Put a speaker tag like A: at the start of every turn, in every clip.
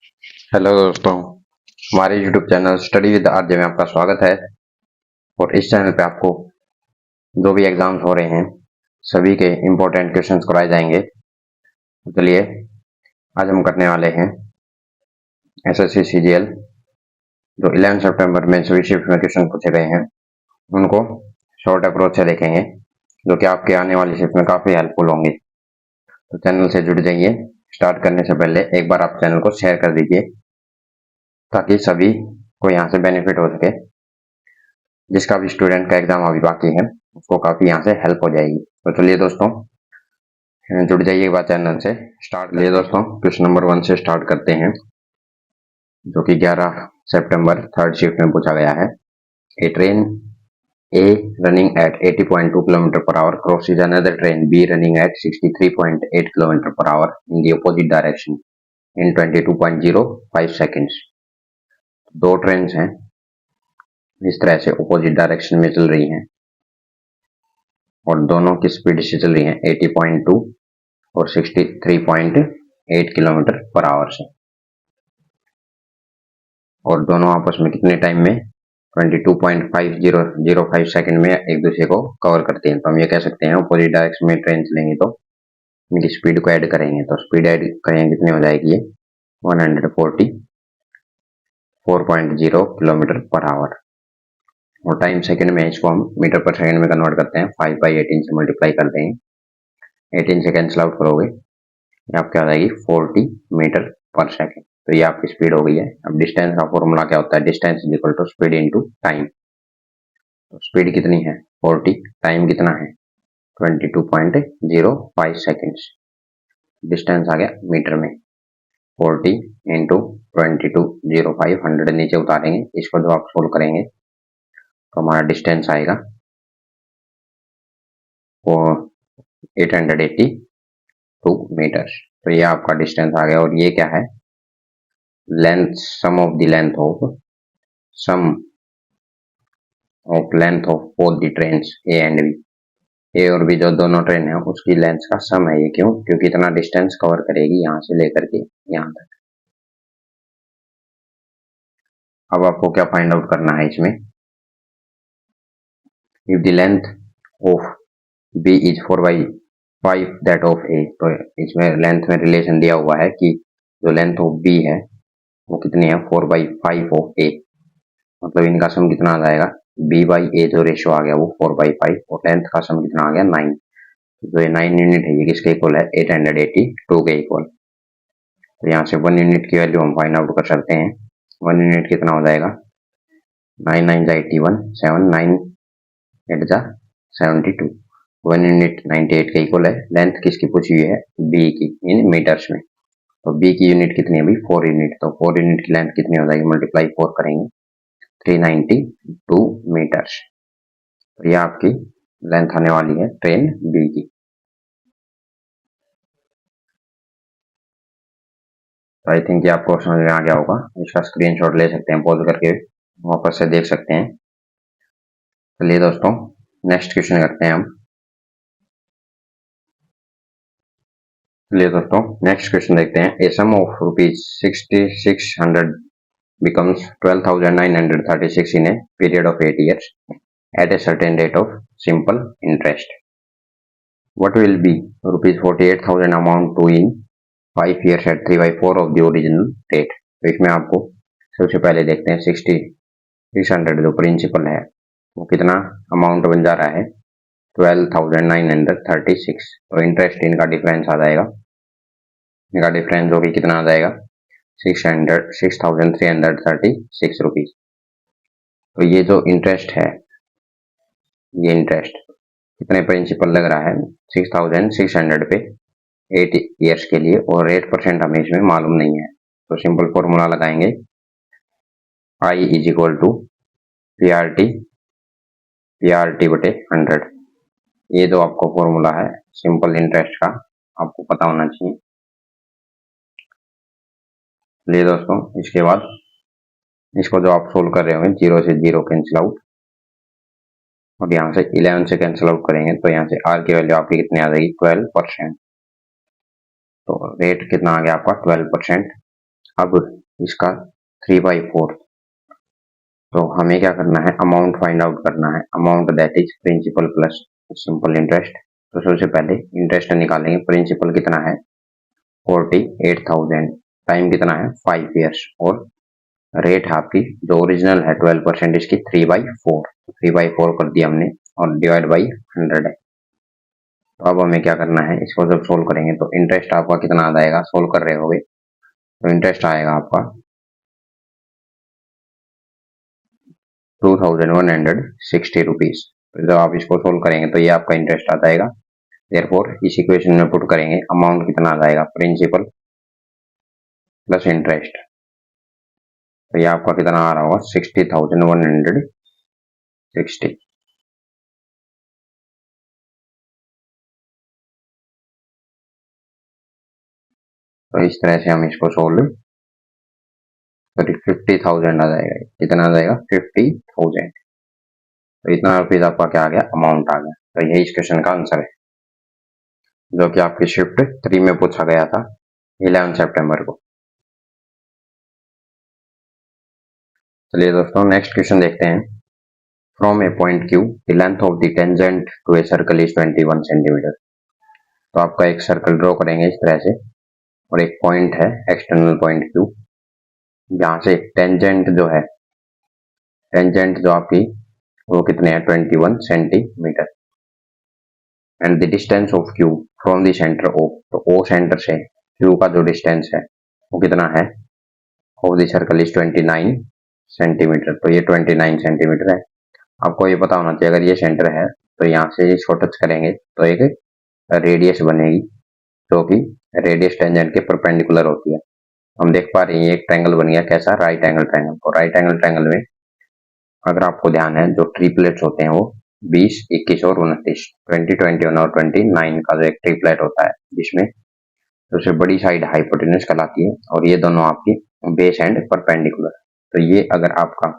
A: Hello दोस्तों, हमारे YouTube channel study with RJ में आपका स्वागत है। और इस चैनल पे आपको जो भी एग्जाम्स हो रहे हैं सभी के इम्पोर्टेंट क्वेश्चंस कराए जाएंगे। तो चलिए आज हम करने वाले हैं एसएससी सीजीएल जो 11 सितंबर में सभी शिफ्ट में क्वेश्चन पूछे गए हैं उनको शॉर्ट अप्रोच से देखेंगे, जो कि आपके आने वाली शिफ्ट में काफ़ी हेल्पफुल होंगे। तो चैनल से जुड़ जाइए। स्टार्ट करने से पहले एक बार आप चैनल को शेयर कर दीजिए ताकि सभी को यहाँ से बेनिफिट हो सके। जिसका भी स्टूडेंट का एग्जाम अभी बाकी है उसको काफी यहाँ से हेल्प हो जाएगी। तो चलिए दोस्तों जुड़ जाइएगा चैनल से। स्टार्ट लिए दोस्तों क्वेश्चन नंबर 1 से स्टार्ट करते हैं, जो कि 11 सितंबर थर्ड शिफ्ट में पूछा गया है। ए train A running at 80.2 km per hour crosses another train B running at 63.8 km per hour in the opposite direction in 22.05 seconds। दो ट्रेन हैं इस तरह से अपोजिट डायरेक्शन में चल रही हैं और दोनों की स्पीड से चल रही है 80.2 और 63.8 किलोमीटर पर आवर से, और दोनों आपस में कितने टाइम में 22.5005 सेकंड में एक दूसरे को कवर करते हैं। तो हम ये कह सकते हैं अपोजिट डायरेक्शन में ट्रेन चलेंगी तो इनकी स्पीड को ऐड करेंगे, तो स्पीड ऐड करेंगे कितनी हो जाएगी, 144.0 किलोमीटर पर आवर। और टाइम सेकंड में इसको हम मीटर पर सेकंड में कन्वर्ट करते हैं, 5/18 से मल्टीप्लाई कर देंगे, 18 से कैंसिल आउट करोगे ये आपकी आ जाएगी 40 मीटर पर सेकंड। तो ये आपकी स्पीड हो गई है। अब डिस्टेंस का फॉर्मूला क्या होता है, distance is equal to speed into time. तो स्पीड कितनी है 40, टाइम कितना है 22.05 सेकेंड्स। डिस्टेंस आ गया मीटर में, 40 इंटू 22.05, 100 नीचे उतारेंगे, इसको जो आप सोल्व करेंगे तो हमारा डिस्टेंस आएगा वो 882 मीटर्स। तो ये आपका डिस्टेंस आ गया। और ये क्या है, length, sum of the length of both the trains A and B. A और बी जो दोनों ट्रेन है उसकी लेंथ का सम है ये। क्यों? क्योंकि इतना डिस्टेंस कवर करेगी यहाँ से लेकर के यहाँ तक। अब आपको क्या फाइंड आउट करना है इसमें, if the length of B is 4/5 that of A. तो इसमें लेंथ में रिलेशन दिया हुआ है कि जो लेंथ ऑफ बी है वो कितनी है 4/5 ऑफ ए। मतलब इनका सम कितना आ जाएगा, बी बाई ए जो रेशियो आ गया वो 4/5 और लेंथ का सम कितना आ गया 9। तो ये 9 यूनिट है, ये किसके इक्वल है 882 के इक्वल। तो यहाँ से 1 यूनिट की वैल्यू हम फाइंड आउट कर सकते हैं। 1 यूनिट कितना हो जाएगा, 9 9 जा 81, 7 9 8 जा 72। 1 यूनिट 98 के इक्वल है। लेंथ किसकी पूछी हुई है, बी की, इन मीटर्स में। तो बी की यूनिट कितनी है भाई 4 यूनिट। तो 4 यूनिट की लेंथ कितनी हो जाएगी, मल्टीप्लाई 4 करेंगे 392 मीटर्स। तो ये आपकी लेंथ आने वाली है ट्रेन बी की। तो आई थिंक ये आपको समझ में आ गया होगा। इसका स्क्रीनशॉट ले सकते हैं, पॉज करके वापस से देख सकते हैं। चलिए दोस्तों नेक्स्ट क्वेश्चन करते हैं हम। चलिए दोस्तों नेक्स्ट क्वेश्चन देखते हैं। ए सम of ₹6600 becomes 12,936 in a period of 8 years at a certain rate of simple interest. What will be ₹48,000 amount to in 5 years at 3/4 of the original rate? तो इसमें आपको सबसे पहले देखते हैं 6600 जो प्रिंसिपल है वो कितना अमाउंट बन जा रहा है 12,936। तो इंटरेस्ट इनका डिफरेंस आ जाएगा, इनका डिफरेंस होगी कितना आ जाएगा 6,336 रुपीज। तो ये जो इंटरेस्ट है, ये इंटरेस्ट कितने प्रिंसिपल लग रहा है 6,600 पे 8 ईयर्स के लिए, और 8% हमें इसमें मालूम नहीं है। तो सिंपल फॉर्मूला लगाएंगे I is equal to PRT बटे 100। ये जो आपको फॉर्मूला है सिंपल इंटरेस्ट का आपको पता होना चाहिए। चलिए दोस्तों इसके बाद इसको जो आप सोल्व कर रहे होंगे 0 से 0 कैंसिल आउट, और यहाँ से 11 से कैंसिल आउट करेंगे तो यहाँ से R की वैल्यू आपकी कितनी आ जाएगी 12%। तो रेट कितना आ गया आपका 12%। अब इसका 3/4, तो हमें क्या करना है, अमाउंट फाइंड आउट करना है। Amount that is principal plus simple interest. तो सबसे पहले इंटरेस्ट निकालेंगे। प्रिंसिपल कितना है 48,000, टाइम कितना है 5 ईयर्स, और रेट है आपकी जो ओरिजिनल है 12%, इसकी 3/4, 3/4 कर दिया हमने, और डिवाइड बाई 100 है। तो अब हमें क्या करना है, इसको जब सोल्व करेंगे तो इंटरेस्ट आपका कितना आ जाएगा, सोल्व कर रहे होगे तो इंटरेस्ट आएगा आपका 2160 रुपीज। तो जब आप इसको सोल्व करेंगे तो ये आपका इंटरेस्ट आ जाएगा। देयरफॉर इस इक्वेशन में पुट करेंगे, अमाउंट कितना आ जाएगा, प्रिंसिपल प्लस इंटरेस्ट। तो ये आपका कितना आ रहा होगा 60,160। तो इस तरह से हम इसको सोल्व करें, 50,000 आ जाएगा। कितना आ जाएगा 50,000। तो इतना रुपीज आपका क्या आ गया, अमाउंट आ गया। तो यही इस क्वेश्चन का आंसर है, जो कि आपकी शिफ्ट 3 में पूछा गया था 11 सितंबर को। चलिए दोस्तों नेक्स्ट क्वेश्चन देखते हैं। From A point Q the length of the tangent to a circle is 21 centimetre. तो आपका एक सर्कल ड्रॉ करेंगे इस तरह से, और एक पॉइंट है एक्सटर्नल पॉइंट Q, जहां से टेंजेंट जो है, टेंजेंट जो आपकी वो कितने हैं 21 centimetre, and the distance of Q from the centre O। तो O सेंटर से Q का जो डिस्टेंस है वो कितना है, of the circle is 29 centimetre. तो ये 29 सेंटीमीटर है। आपको ये पता होना चाहिए, अगर ये सेंटर है तो यहाँ से इसको टच करेंगे तो एक रेडियस बनेगी, जो कि रेडियस टेंजेंट के परपेंडिकुलर होती है। हम देख पा रहे हैं एक ट्रायंगल बन गया, कैसा, राइट एंगल ट्रायंगल। और राइट एंगल ट्रायंगल में अगर आपको ध्यान है, जो ट्रिपलेट्स होते हैं वो 20, 21 और 29, 20, 21 और 29 का जो एक ट्रिपलेट होता है, जिसमें सबसे बड़ी साइड हाइपोटेन्यूज कहलाती है, और ये दोनों आपकी बेस एंड परपेंडिकुलर। तो ये अगर आपका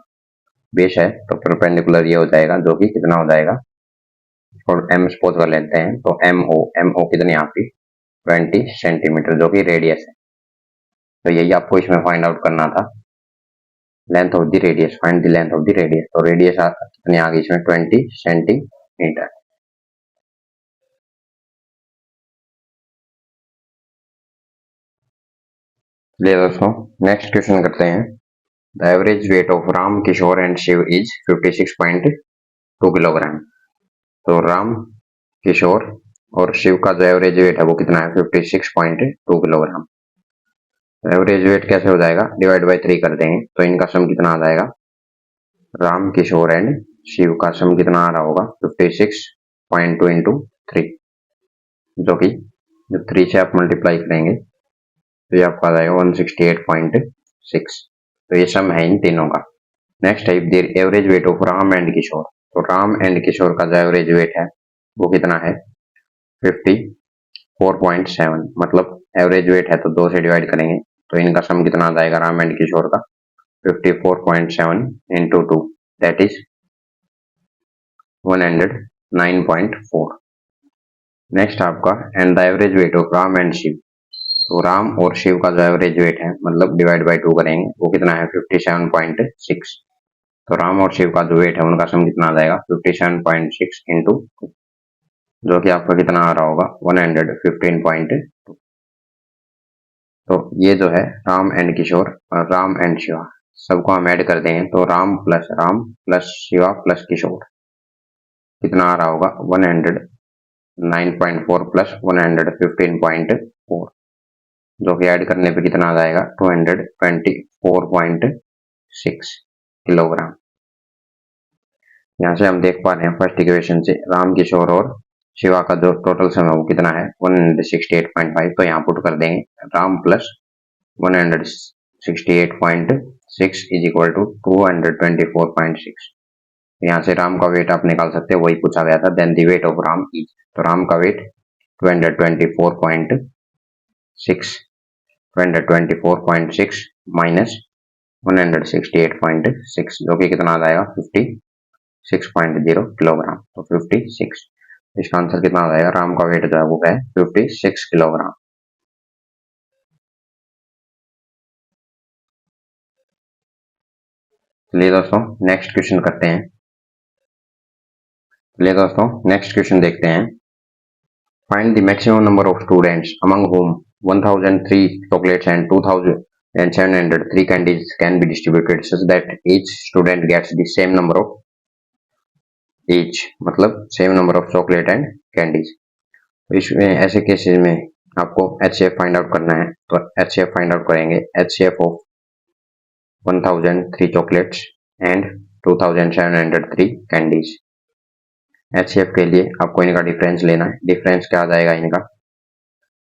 A: बेस है तो परपेंडिकुलर ये हो जाएगा, जो कि कितना हो जाएगा, और एम सपोज कर लेते हैं, तो एमओ कितनी आपकी 20 सेंटीमीटर, जो कि रेडियस है। तो यही आपको इसमें फाइंड आउट करना था, length of the radius, find the length of the radius. तो रेडियस कितनी आ गई इसमें 20 सेंटीमीटर। चलिए दोस्तों नेक्स्ट क्वेश्चन करते हैं। The average weight of Ram Kishore and Shiv is 56.2 kilogram. तो राम किशोर और शिव का जो एवरेज वेट है वो कितना है 56.2 किलोग्राम। एवरेज वेट कैसे हो जाएगा, डिवाइड बाई 3 कर देंगे तो इनका सम कितना आ जाएगा, राम किशोर एंड शिव का सम कितना आ रहा होगा 56.2 इंटू 3, जो कि जब 3 से आप मल्टीप्लाई करेंगे तो ये आपका आ जाएगा 168.6। तो ये सम है इन तीनों का। नेक्स्ट है their average weight of Ram and Kishore. तो राम एंड किशोर का जो एवरेज वेट है वो कितना है 54.7, मतलब एवरेज वेट है तो 2 से डिवाइड करेंगे तो इनका सम कितना आ जाएगा राम एंड किशोर का 54.7 इंटू 2, दैट इज 109.4। नेक्स्ट आपका and the average weight of Ram and Shiv. तो राम और शिव का जो एवरेज वेट है, मतलब डिवाइड बाई 2 करेंगे, वो कितना है 57.6। तो राम और शिव का जो वेट है उनका सम कितना आ जाएगा 57.6 इंटू 2, जो कि आपका कितना आ रहा होगा 115.2। तो ये जो है राम एंड किशोर और राम एंड शिवा, सबको हम ऐड कर देंगे तो राम प्लस शिवा प्लस किशोर कितना आ रहा होगा 109.4 प्लस 115.4, जो कि ऐड करने पे कितना आ जाएगा 224.6 किलोग्राम। यहाँ से हम देख पा रहे हैं फर्स्ट इक्वेशन से राम किशोर और शिवा का जो टोटल सम है वो कितना है 168.5। तो यहाँ पुट कर देंगे Ram plus 168.6 is equal to 224.6। यहाँ से राम का वेट आप निकाल सकते हैं, वही पूछा गया था। Then the weight of Ram is, तो राम का वेट 224.6 माइनस 168.6, जो कि कितना आ जाएगा 56.0 किलोग्राम। तो 56, इसका आंसर कितना आ जाएगा, राम का वेट जो है वो है 56 किलोग्राम। चलिए दोस्तों नेक्स्ट क्वेश्चन करते हैं। चलिए दोस्तों नेक्स्ट क्वेश्चन देखते हैं। Find the maximum number of students among whom 1003 chocolates and 2703 candies can be distributed such that each student gets the same number of each, मतलब same number of chocolate and candies. तो इसमें ऐसे cases में आपको HCF find out करना है। तो HCF find out करेंगे। HCF of 1003 chocolates and 2703 candies। HCF के लिए आपको इनका डिफरेंस लेना है। डिफरेंस क्या आ जाएगा इनका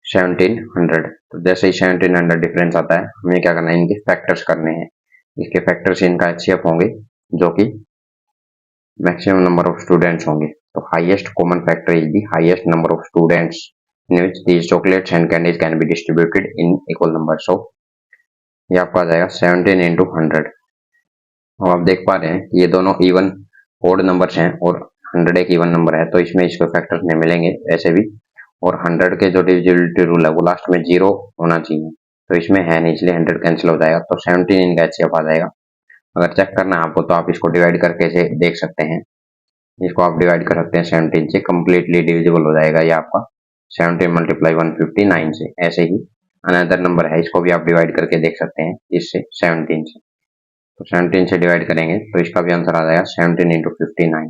A: 1700। तो जैसे ही 1700 डिफरेंस आता है हमें क्या करना है, इनके फैक्टर्स करने हैं। इसके फैक्टर्स इनका HCF होंगे जो कि मैक्सिमम नंबर ऑफ स्टूडेंट्स होंगे। तो highest common factor is the highest number of students in which these chocolates and candies can be distributed in equal number. So ये आपका आ जाएगा 17 into 100। और आप देख पा रहे हैं कि ये दोनों इवन ओड नंबर्स हैं और 100 एक इवन नंबर है, तो इसमें इसके फैक्टर्स नहीं मिलेंगे ऐसे भी। और 100 के जो डिविजिबिलिटी रूल है वो लास्ट में 0 होना चाहिए, तो इसमें है नहीं, इसलिए 100 कैंसिल हो जाएगा। तो 17 इनका HCF आ जाएगा। अगर चेक करना है आपको तो आप इसको डिवाइड करके से देख सकते हैं। इसको आप डिवाइड कर सकते हैं 17 से, कम्प्लीटली डिविजिबल हो जाएगा ये आपका 17 × 159 से। ऐसे ही अनदर नंबर है, इसको भी आप डिवाइड करके देख सकते हैं इससे 17 से। तो 17 से डिवाइड करेंगे तो इसका भी आंसर आ जाएगा 17 × 59।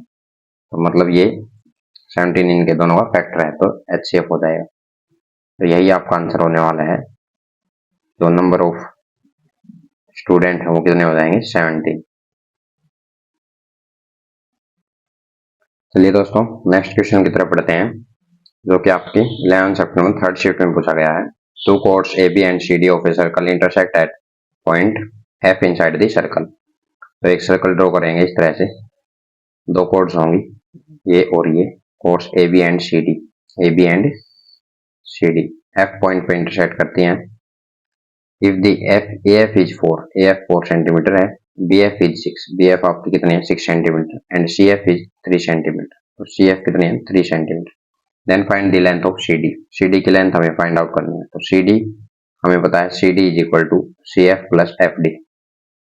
A: तो मतलब ये 17 इनके दोनों का फैक्टर है, तो HCF हो जाएगा। तो यही आपका आंसर होने वाला है। जो नंबर ऑफ स्टूडेंट है वो कितने हो जाएंगे 17। चलिए दोस्तों नेक्स्ट क्वेश्चन की तरफ पढ़ते हैं, जो कि आपकी 11 सेप्टेम्बर थर्ड शिफ्ट में पूछा गया है। Two chords AB and CD of a circle intersect at point F inside the circle. तो एक सर्कल ड्रॉ करेंगे इस तरह से, दो कोर्ड्स होंगी ये और ये, chords AB and CD, AB and CD F point पे इंटरसेक्ट करती हैं। If the AF is 4, AF 4 centimetre है, BF इज 6, BF आपकी कितनी है 6 centimetre, and CF is 3 centimetre. तो CF कितनी है 3 centimetre. Then find the length of CD। CD की लेंथ हमें फाइंड आउट करनी है। तो CD हमें पता है CD is equal to CF plus FD,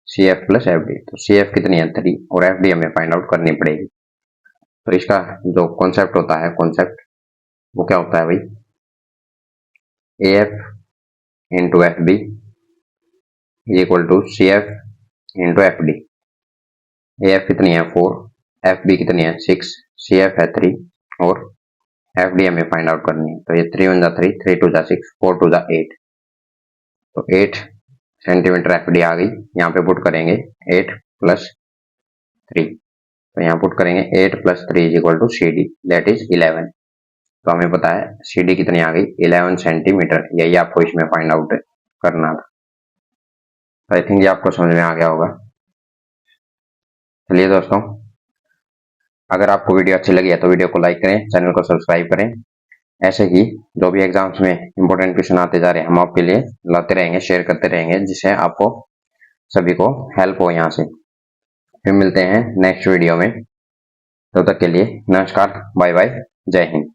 A: CF plus FD। तो CF कितनी है 3 और FD हमें फाइंड आउट करनी पड़ेगी। तो इसका जो कॉन्सेप्ट होता है, कॉन्सेप्ट वो क्या होता है भाई, AF into FB is equal to CF into FD। AF कितनी है 4, FB कितनी है 6, CF है 3 और FD हमें फाइंड आउट करनी है। तो ये 3 1 जा 3, 3 2 जा 6, 4 2 जा 8। तो 8 सेंटीमीटर FD आ गई। यहाँ पे पुट करेंगे 8 प्लस 3। तो यहाँ पुट करेंगे 8 plus 3 is equal to CD, that is 11। तो हमें पता है CD कितनी आ गई 11 सेंटीमीटर। यही आपको इसमें फाइंड आउट करना था। आई थिंक ये आपको समझ में आ गया होगा। चलिए दोस्तों, अगर आपको वीडियो अच्छी लगी है तो वीडियो को लाइक करें, चैनल को सब्सक्राइब करें। ऐसे ही जो भी एग्जाम्स में इंपॉर्टेंट क्वेश्चन आते जा रहे हैं हम आपके लिए लाते रहेंगे, शेयर करते रहेंगे, जिससे आपको सभी को हेल्प हो। यहाँ से फिर मिलते हैं नेक्स्ट वीडियो में। तब तक के लिए नमस्कार, बाय बाय, जय हिंद।